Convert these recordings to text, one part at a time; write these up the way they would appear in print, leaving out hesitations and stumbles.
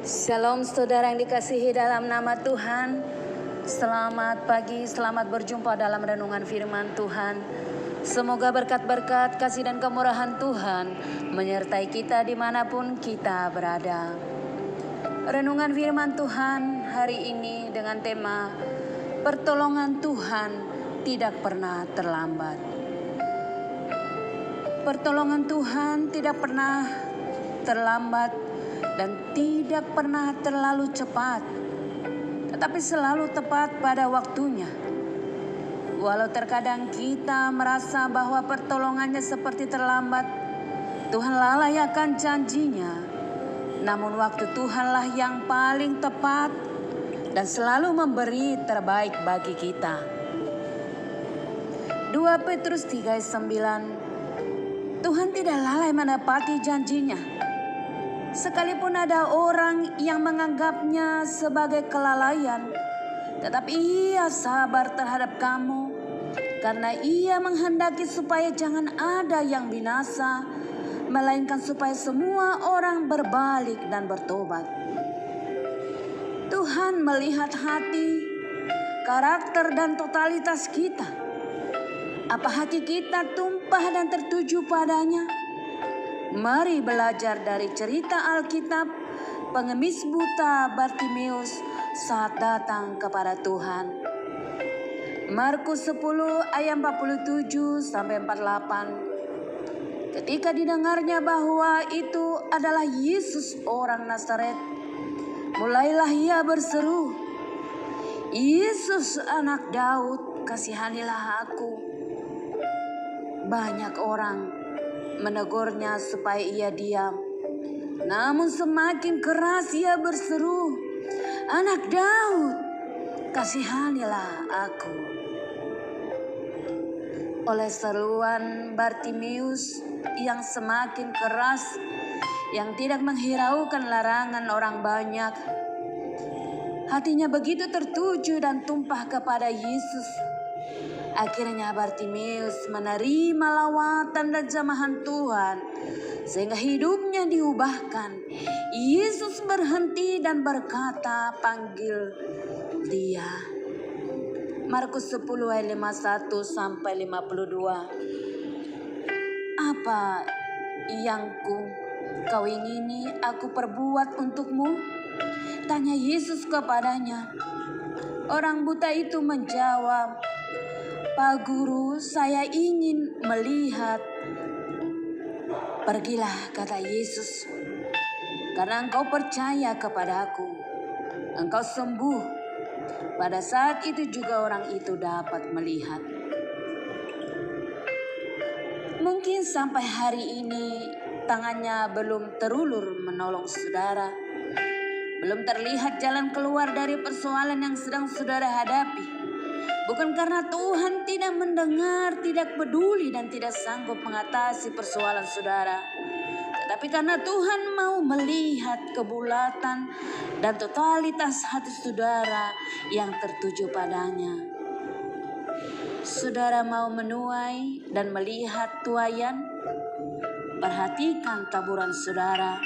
Shalom saudara yang dikasihi dalam nama Tuhan. Selamat pagi, selamat berjumpa dalam renungan firman Tuhan. Semoga berkat-berkat, kasih dan kemurahan Tuhan menyertai kita dimanapun kita berada. Renungan firman Tuhan hari ini dengan tema pertolongan Tuhan tidak pernah terlambat. Pertolongan Tuhan tidak pernah terlambat dan tidak pernah terlalu cepat, tetapi selalu tepat pada waktunya. Walau terkadang kita merasa bahwa pertolongannya seperti terlambat, Tuhan lalai akan janjinya. Namun waktu Tuhanlah yang paling tepat dan selalu memberi terbaik bagi kita. 2 Petrus 3:9, Tuhan tidak lalai menepati janjinya. Sekalipun ada orang yang menganggapnya sebagai kelalaian, tetapi Ia sabar terhadap kamu, karena Ia menghendaki supaya jangan ada yang binasa, melainkan supaya semua orang berbalik dan bertobat. Tuhan melihat hati, karakter dan totalitas kita. Apa hati kita tumpah dan tertuju padanya? Mari belajar dari cerita Alkitab pengemis buta Bartimeus saat datang kepada Tuhan. Markus 10 ayat 47-48. Ketika didengarnya bahwa itu adalah Yesus orang Nazaret, mulailah ia berseru, "Yesus anak Daud, kasihanilah aku." Banyak orang menegurnya supaya ia diam. Namun semakin keras ia berseru, "Anak Daud, kasihanilah aku." Oleh seruan Bartimeus yang semakin keras, yang tidak menghiraukan larangan orang banyak, hatinya begitu tertuju dan tumpah kepada Yesus. Akhirnya Bartimeus menerima lawatan dan jamahan Tuhan sehingga hidupnya diubahkan. Yesus berhenti dan berkata, "Panggil dia." Markus 10 ayat 51-52. "Apa yang kau ingini aku perbuat untukmu?" tanya Yesus kepadanya. Orang buta itu menjawab, "Pak Guru, saya ingin melihat." "Pergilah," kata Yesus, "karena engkau percaya kepadaku, engkau sembuh." Pada saat itu juga orang itu dapat melihat. Mungkin sampai hari ini tangannya belum terulur menolong saudara. Belum terlihat jalan keluar dari persoalan yang sedang saudara hadapi. Bukan karena Tuhan tidak mendengar, tidak peduli dan tidak sanggup mengatasi persoalan saudara, tetapi karena Tuhan mau melihat kebulatan dan totalitas hati saudara yang tertuju padanya. Saudara mau menuai dan melihat tuaian? Perhatikan taburan saudara.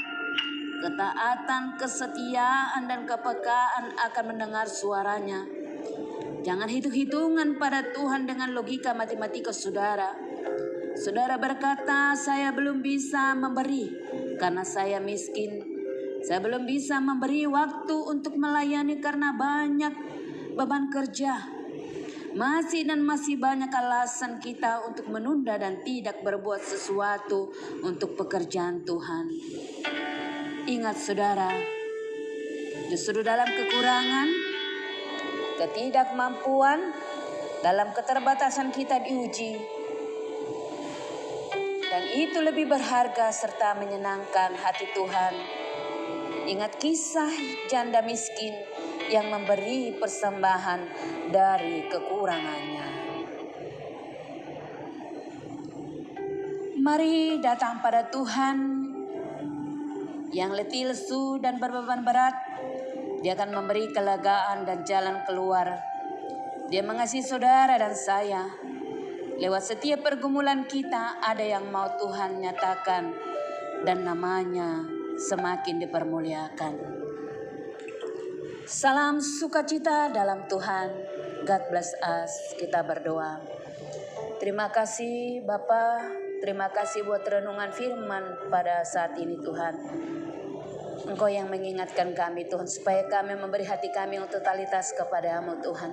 Ketaatan, kesetiaan dan kepekaan akan mendengar suaranya. Jangan hitung-hitungan pada Tuhan dengan logika matematika saudara. Saudara berkata, "Saya belum bisa memberi karena saya miskin. Saya belum bisa memberi waktu untuk melayani karena banyak beban kerja." Masih banyak alasan kita untuk menunda dan tidak berbuat sesuatu untuk pekerjaan Tuhan. Ingat saudara, justru dalam kekurangan, ketidakmampuan, dalam keterbatasan kita diuji. Dan itu lebih berharga serta menyenangkan hati Tuhan. Ingat kisah janda miskin yang memberi persembahan dari kekurangannya. Mari datang pada Tuhan yang letih lesu dan berbeban berat. Dia akan memberi kelegaan dan jalan keluar. Dia mengasihi saudara dan saya. Lewat setiap pergumulan kita ada yang mau Tuhan nyatakan dan namanya semakin dipermuliakan. Salam sukacita dalam Tuhan. God bless us. Kita berdoa. Terima kasih Bapa, terima kasih buat renungan firman pada saat ini Tuhan. Engkau yang mengingatkan kami Tuhan, supaya kami memberi hati kami yang totalitas kepadamu Tuhan.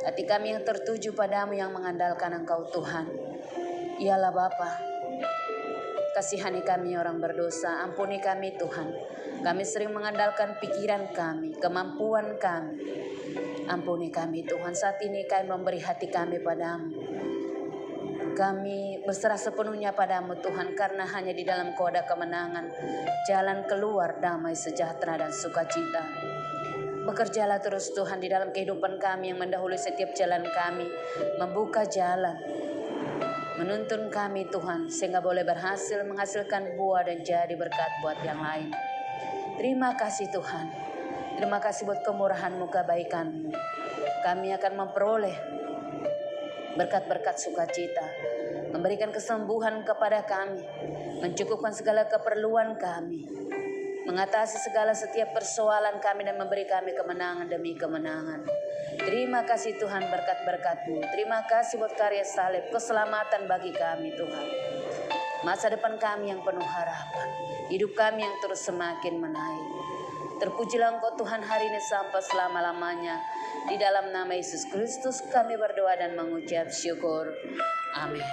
Hati kami yang tertuju padamu, yang mengandalkan Engkau Tuhan. Ialah Bapa, kasihani kami orang berdosa, ampuni kami Tuhan. Kami sering mengandalkan pikiran kami, kemampuan kami. Ampuni kami Tuhan, saat ini kami memberi hati kami padamu. Kami berserah sepenuhnya padamu Tuhan, karena hanya di dalam Kau ada kemenangan, jalan keluar, damai, sejahtera, dan sukacita. Bekerjalah terus Tuhan di dalam kehidupan kami yang mendahului setiap jalan kami, membuka jalan, menuntun kami Tuhan, sehingga boleh berhasil menghasilkan buah dan jadi berkat buat yang lain. Terima kasih Tuhan, terima kasih buat kemurahan-Mu, kebaikan-Mu. Kami akan memperoleh berkat-berkat sukacita, memberikan kesembuhan kepada kami, mencukupkan segala keperluan kami, mengatasi segala setiap persoalan kami, dan memberi kami kemenangan demi kemenangan. Terima kasih Tuhan, berkat-berkat-Mu. Terima kasih buat karya salib, keselamatan bagi kami Tuhan. Masa depan kami yang penuh harapan, hidup kami yang terus semakin menaik. Terpujilah Engkau Tuhan hari ini sampai selama-lamanya. Di dalam nama Yesus Kristus kami berdoa dan mengucap syukur. Amin.